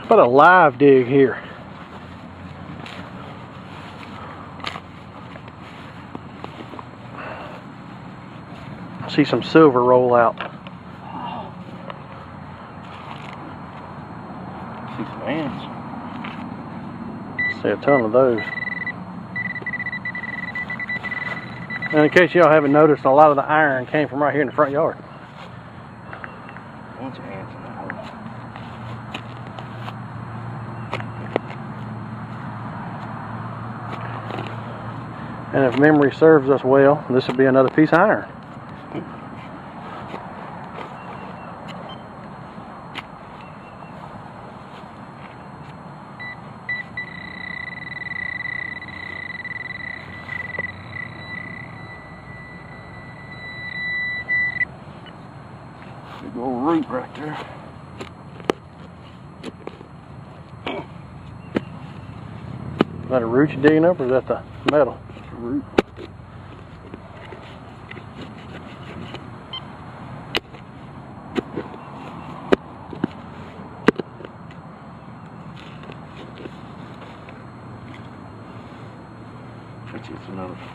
What a live dig here. I see some silver roll out. See some ants. See a ton of those. And in case y'all haven't noticed, a lot of the iron came from right here in the front yard. Bunch of ants in that hole. And if memory serves us well, this would be another piece of iron. Big old root right there. Is that a root you're digging up, or is that the metal? Just a root. It's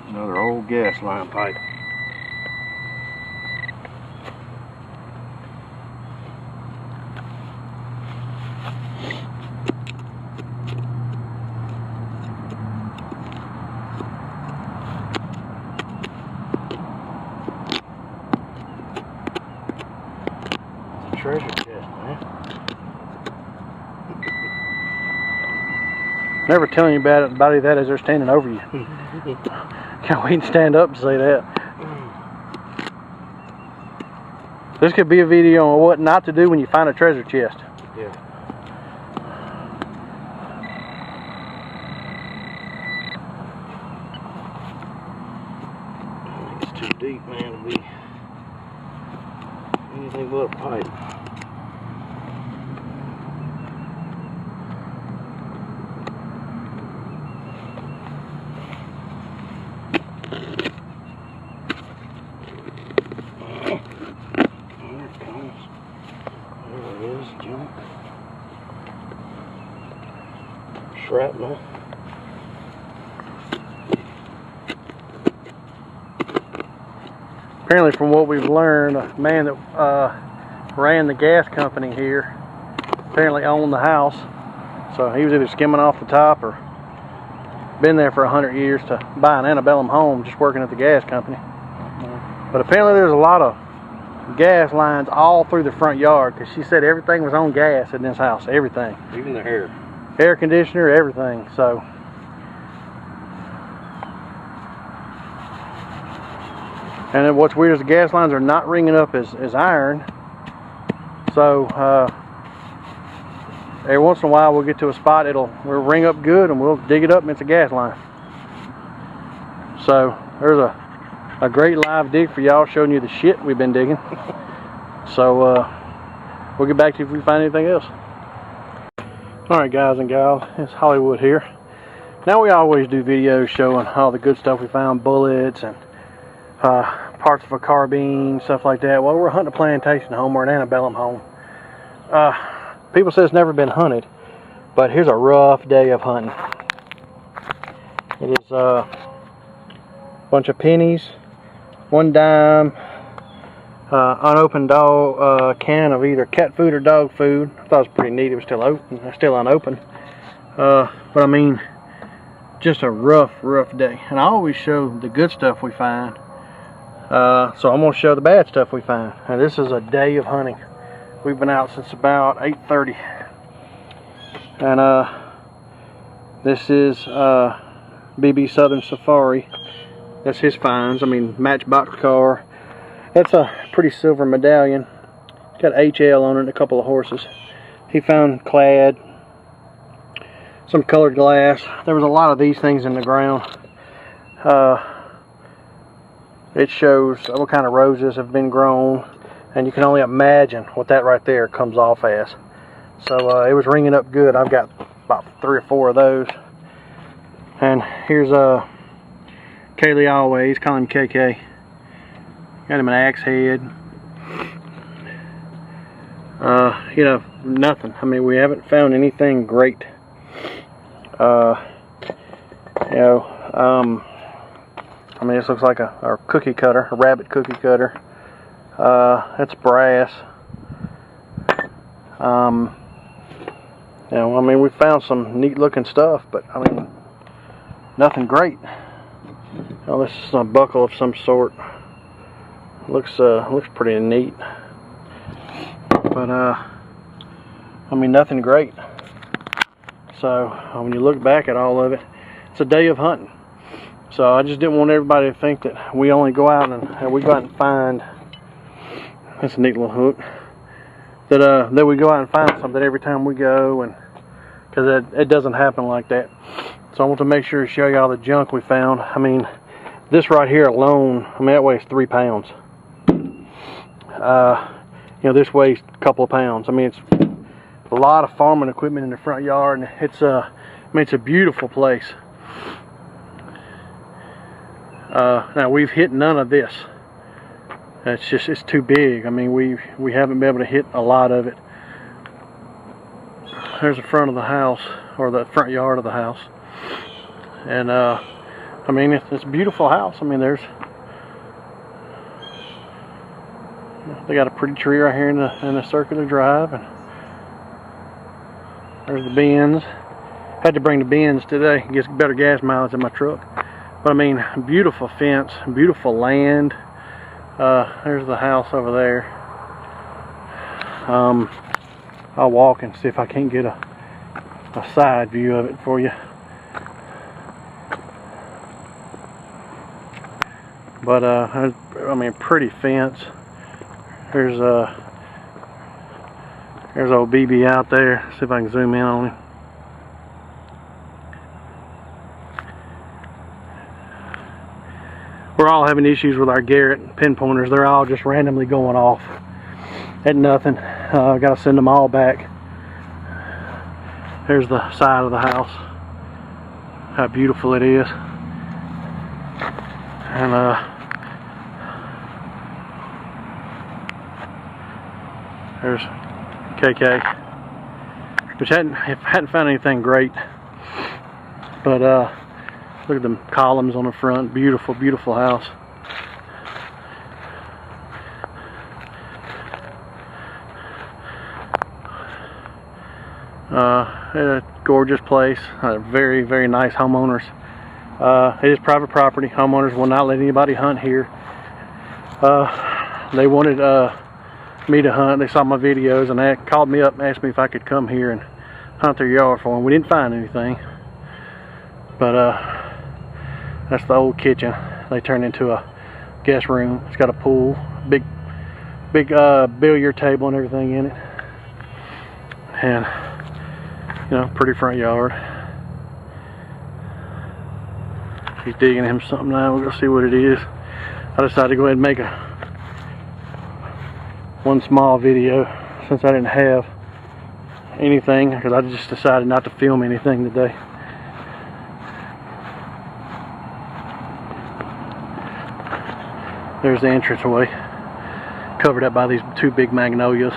another old gas line pipe. Treasure chest, man. Never tell anybody that as they're standing over you. Can't wait to stand up to say that. This could be a video on what not to do when you find a treasure chest. Yeah. It's too deep, man, to be anything but a pipe. Junk. Shrapnel. Apparently, from what we've learned, a man that ran the gas company here apparently owned the house. So he was either skimming off the top or been there for 100 years to buy an antebellum home just working at the gas company. But apparently there's a lot of gas lines all through the front yard, because she said everything was on gas in this house. Everything. Even the hair. Air conditioner, everything. So and then what's weird is the gas lines are not ringing up as iron. So every once in a while we'll get to a spot, we'll ring up good, and we'll dig it up and it's a gas line. So there's a great live dig for y'all, showing you the shit we've been digging. So we'll get back to you if we find anything else. Alright guys and gals, it's Hollywood here. Now we always do videos showing all the good stuff we found, bullets and parts of a carbine, stuff like that. Well, we're hunting a plantation home or an antebellum home. People say it's never been hunted, but here's a rough day of hunting. It is a bunch of pennies, 1 dime, unopened can of either cat food or dog food. I thought it was pretty neat. It was still open, still unopened. But I mean, just a rough day. And I always show the good stuff we find. So I'm gonna show the bad stuff we find. And this is a day of hunting. We've been out since about 8:30. And this is BB Southern Safari. That's his finds. I mean, Matchbox car. That's a pretty silver medallion. It's got HL on it and a couple of horses. He found clad, some colored glass. There was a lot of these things in the ground. It shows what kind of roses have been grown, and you can only imagine what that right there comes off as. So it was ringing up good. I've got about 3 or 4 of those. And here's Kaylee Always, call him KK. Got him an axe head. You know, nothing. I mean, we haven't found anything great. You know, I mean, this looks like a cookie cutter, a rabbit cookie cutter. That's brass. You know, I mean, we found some neat looking stuff, but I mean, nothing great. Oh, this is a buckle of some sort. Looks pretty neat, but I mean, nothing great. So when you look back at all of it, it's a day of hunting. So I just didn't want everybody to think that we only go out and we go out and find. That's a neat little hook. That we go out and find something every time we go, and because it doesn't happen like that. So I want to make sure to show you all the junk we found. I mean, this right here alone, I mean, that weighs 3 pounds. You know, this weighs a couple of pounds. I mean, it's a lot of farming equipment in the front yard, and I mean, it's a beautiful place. Now we've hit none of this. It's too big. I mean, we haven't been able to hit a lot of it. There's the front of the house, or the front yard of the house, and I mean, it's a beautiful house. I mean, they got a pretty tree right here in the circular drive, and there's the bins. Had to bring the bins today. Gets better gas mileage in my truck. But I mean, beautiful fence, beautiful land. There's the house over there. I'll walk and see if I can't get a side view of it for you. But I mean, pretty fence. There's old BB out there. See if I can zoom in on him. We're all having issues with our Garrett pinpointers. They're all just randomly going off at nothing. I gotta send them all back. There's the side of the house. How beautiful it is. And there's KK, which hadn't found anything great, but look at them columns on the front. Beautiful, beautiful house. A gorgeous place. Very, very nice homeowners. It is private property. Homeowners will not let anybody hunt here. They wanted me to hunt. They saw my videos and they called me up and asked me if I could come here and hunt their yard for them. We didn't find anything, but that's the old kitchen. They turned into a guest room. It's got a pool, big billiard table and everything in it, and you know, pretty front yard. He's digging him something now. We're gonna see what it is. I decided to go ahead and make one small video since I didn't have anything, because I just decided not to film anything today. There's the entranceway, covered up by these 2 big magnolias,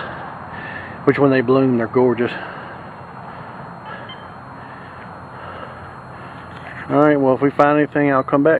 which when they bloom, they're gorgeous. Alright, well, if we find anything, I'll come back.